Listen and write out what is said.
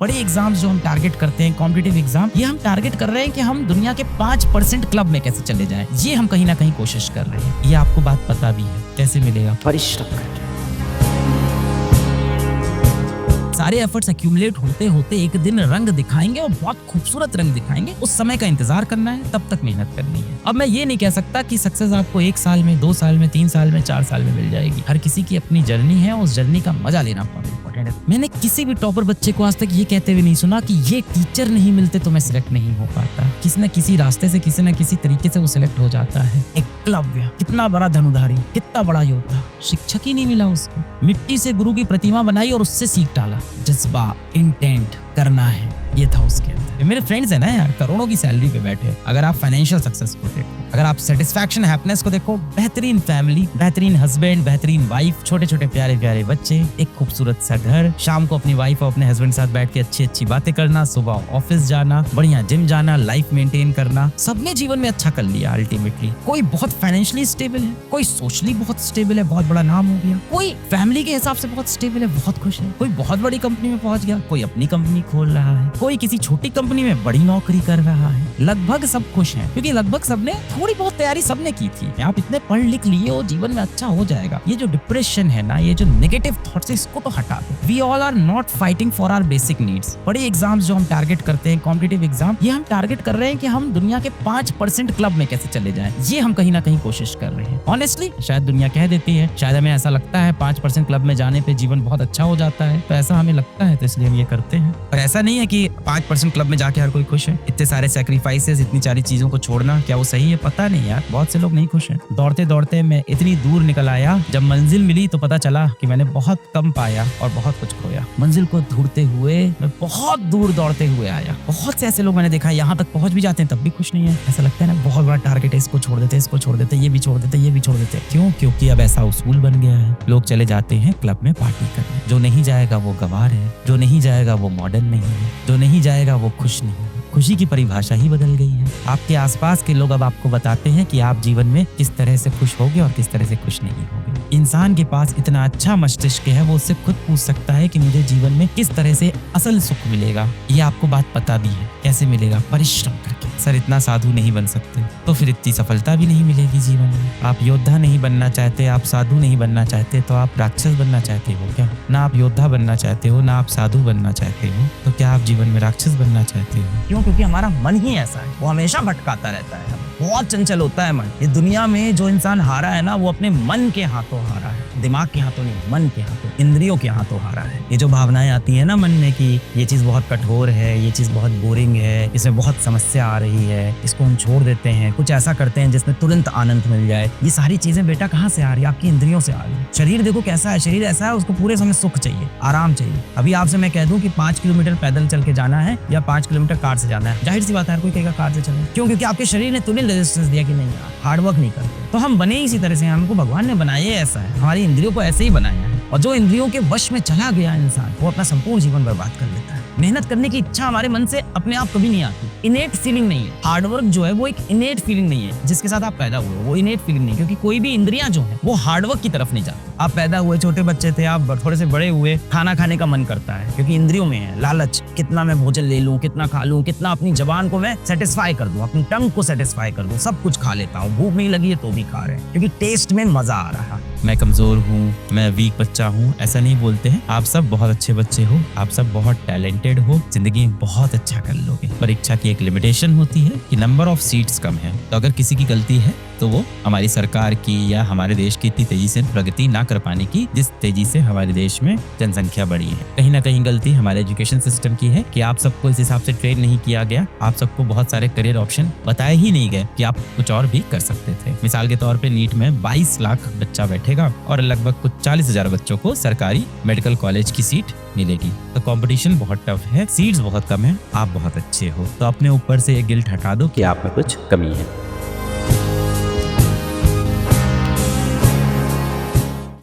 बड़े एग्जाम्स जो हम टारगेट करते हैं, कॉम्पिटिटिव एग्जाम, ये हम टारगेट कर रहे हैं कि हम दुनिया के 5% क्लब में कैसे चले जाएं। ये हम कहीं ना कहीं कोशिश कर रहे हैं। ये आपको बात पता भी है, कैसे मिलेगा? परिश्रम करके। सारे एफर्ट्स एक्यूमुलेट होते होते एक दिन रंग दिखाएंगे और बहुत खूबसूरत रंग दिखाएंगे। उस समय का इंतजार करना है, तब तक मेहनत करनी है। अब मैं ये नहीं कह सकता कि सक्सेस आपको 1 साल में, 2 साल में, 3 साल में, 4 साल में मिल जाएगी। हर किसी की अपनी जर्नी है, उस जर्नी का मजा लेना बहुत इंपॉर्टेंट है। मैंने किसी भी टॉपर बच्चे को आज तक ये कहते हुए नहीं सुना कि ये टीचर नहीं मिलते तो मैं सिलेक्ट नहीं हो पाता। किसी न किसी रास्ते से, किसी न किसी तरीके से वो सिलेक्ट हो जाता है। एकलव्य कितना बड़ा धनुधारी, कितना बड़ा योद्धा, शिक्षक ही नहीं मिला उसको। मिट्टी से गुरु की प्रतिमा बनाई और उससे सीख डाला। जज्बा, इंटेंट करना है, ये था उसके अंदर। मेरे फ्रेंड्स है ना यार, करोड़ों की सैलरी पे बैठे। अगर आप फाइनेंशियल सक्सेस को देखो, अगर आप सेटिस्फैक्शन, हैप्पीनेस को देखो, बेहतरीन फैमिली, बेहतरीन हस्बैंड, बेहतरीन वाइफ, छोटे छोटे प्यारे प्यारे बच्चे, एक खूबसूरत सा घर, शाम को अपनी वाइफ और अपने हस्बैंड साथ बैठ के अच्छी अच्छी बातें करना, सुबह ऑफिस जाना, बढ़िया जिम जाना, लाइफ मेंटेन करना, सबने जीवन में अच्छा कर लिया अल्टीमेटली। कोई बहुत फाइनेंशियली स्टेबल है, कोई सोशली बहुत स्टेबल है, बहुत बड़ा नाम हो गया, कोई फैमिली के हिसाब से बहुत स्टेबल है, बहुत खुश है, कोई बहुत बड़ी कंपनी में पहुंच गया, कोई अपनी कंपनी खोल रहा है, कोई किसी छोटी कंपनी में बड़ी नौकरी कर रहा है। लगभग सब खुश हैं, क्योंकि लगभग सबने थोड़ी बहुत तैयारी सबने की थी। आप इतने पढ़ लिख लिए हो, जीवन में अच्छा हो जाएगा। ये जो डिप्रेशन है ना, ये जो नेगेटिव थॉट्स है, इसको तो हटा दो। We all are not fighting for our basic needs. बड़े एग्जाम्स जो हम टारगेट करते हैं, कॉम्पिटिटिव एग्जाम, ये हम टारगेट कर रहे हैं कि हम दुनिया के 5% क्लब में कैसे चले जाएं। ये हम कहीं ना कहीं कोशिश कर रहे हैं। ऑनेस्टली शायद दुनिया कह देती है, शायद हमें ऐसा लगता है 5% क्लब में जाने पे जीवन बहुत अच्छा हो जाता है, तो ऐसा हमें लगता है, तो इसलिए हम ये करते हैं। पर ऐसा नहीं है कि 5% क्लब में जाके हर कोई खुश है। इतने सारे सैक्रिफाइसेस, इतनी सारी चीजों को छोड़ना, क्या वो सही है? पता नहीं यार, बहुत से लोग नहीं खुश हैं। दौड़ते दौड़ते मैं इतनी दूर निकल आया, जब मंजिल मिली तो पता चला कि मैंने बहुत कम पाया और बहुत कुछ खोया। मंजिल को ढूंढते हुए मैं बहुत दूर दौड़ते हुए आया। बहुत से ऐसे लोग मैंने देखा, यहाँ तक पहुंच भी जाते हैं तब भी खुश नहीं है। ऐसा लगता है ना, बहुत बड़ा टारगेट है, इसको छोड़ देते, इसको छोड़ देते, ये भी छोड़ देते, ये भी छोड़ देते। क्यों? क्योंकि अब ऐसा उसूल बन गया है। लोग चले जाते हैं क्लब में पार्टी करने। जो नहीं जाएगा वो गवार है, जो नहीं जाएगा वो मॉडर्न नहीं है, जो नहीं जाएगा वो खुश नहीं है। खुशी की परिभाषा ही बदल गई है। आपके आसपास के लोग अब आपको बताते हैं कि आप जीवन में किस तरह से खुश होगे और किस तरह से खुश नहीं होगे। इंसान के पास इतना अच्छा मस्तिष्क है, वो उससे खुद पूछ सकता है कि मुझे जीवन में किस तरह से असल सुख मिलेगा। ये आपको बात पता भी है, कैसे मिलेगा? परिश्रम करके। सर इतना साधु नहीं बन सकते, तो फिर इतनी सफलता भी नहीं मिलेगी जीवन में। आप योद्धा नहीं बनना चाहते, आप साधु नहीं बनना चाहते, तो आप राक्षस बनना चाहते हो क्या? ना आप योद्धा बनना चाहते हो, ना आप साधु बनना चाहते हो, तो क्या आप जीवन में राक्षस बनना चाहते हो? क्यों? क्योंकि हमारा मन ही ऐसा है, वो हमेशा भटकाता रहता है, बहुत चंचल होता है मन। ये दुनिया में जो इंसान हारा है ना, वो अपने मन के हाथों हारा है, दिमाग के हाथों नहीं, मन के हाथों, इंद्रियों के हाथों हारा है। ये जो भावनाएं आती है ना मन में कि ये चीज बहुत कठोर है, ये चीज बहुत बोरिंग है, इसमें बहुत समस्या आ रही है, इसको हम छोड़ देते हैं, कुछ ऐसा करते हैं जिसमें तुरंत आनंद मिल जाए। ये सारी चीजें बेटा कहाँ से आ रही है? आपकी इंद्रियों से आ रही है। शरीर देखो कैसा है, शरीर ऐसा है, उसको पूरे समय सुख चाहिए, आराम चाहिए। अभी आपसे मैं कह दूं कि 5 किलोमीटर पैदल चल के जाना है या 5 किलोमीटर कार से जाना है, जाहिर सी बात है हर कोई कहेगा कार से चले। क्यों? क्योंकि आपके शरीर ने तुरंत रेजिस्टेंस दिया कि नहीं यार, हार्ड वर्क नहीं करते। तो हम बने इसी तरह से, हमको भगवान ने बनाया ऐसा है, हमारी इंद्रियों को ऐसे ही बनाया है। और जो इंद्रियों के वश में चला गया इंसान, वो अपना संपूर्ण जीवन बर्बाद कर लेता है। मेहनत करने की इच्छा हमारे मन से अपने आप कभी नहीं आती। इनेट फीलिंग नहीं है। हार्डवर्क जो है वो एक इनेट फीलिंग नहीं है, जिसके साथ आप पैदा हुए हो, वो इनेट फीलिंग नहीं है। क्योंकि कोई भी इंद्रियां जो है वो हार्डवर्क की तरफ नहीं जाती। आप पैदा हुए, छोटे बच्चे थे, आप थोड़े से बड़े हुए, खाना खाने का मन करता है, क्योंकि इंद्रियों में है लालच, कितना मैं भोजन ले लूं, कितना खा लूं, कितना अपनी जबान को मैं सेटिस्फाई कर दूं, अपनी टंग को सेटिस्फाई कर दूं, सब कुछ खा लेता हूं, भूख नहीं लगी है तो भी खा रहे हैं, क्योंकि टेस्ट में मजा आ रहा है। मैं कमजोर हूँ, मैं वीक बच्चा हूँ, ऐसा नहीं बोलते हैं। आप सब बहुत अच्छे बच्चे हो, आप सब बहुत टैलेंटेड हो, जिंदगी में बहुत अच्छा कर लोगे। परीक्षा की एक लिमिटेशन होती है कि नंबर ऑफ सीट्स कम है, तो अगर किसी की गलती है तो वो हमारी सरकार की या हमारे देश की इतनी तेजी से प्रगति ना कर पाने की, जिस तेजी से हमारे देश में जनसंख्या बढ़ी है। कहीं ना कहीं गलती हमारे एजुकेशन सिस्टम की है कि आप सबको इस हिसाब से ट्रेन नहीं किया गया, आप सबको बहुत सारे करियर ऑप्शन बताए ही नहीं गए कि आप कुछ और भी कर सकते थे। मिसाल के तौर पे नीट में 22 लाख बच्चा बैठेगा और लगभग कुछ 40,000 बच्चों को सरकारी मेडिकल कॉलेज की सीट मिलेगी। तो कंपटीशन बहुत टफ है, सीट्स बहुत कम है, आप बहुत अच्छे हो, तो अपने ऊपर से ये गिल्ट हटा दो कि आप में कुछ कमी है।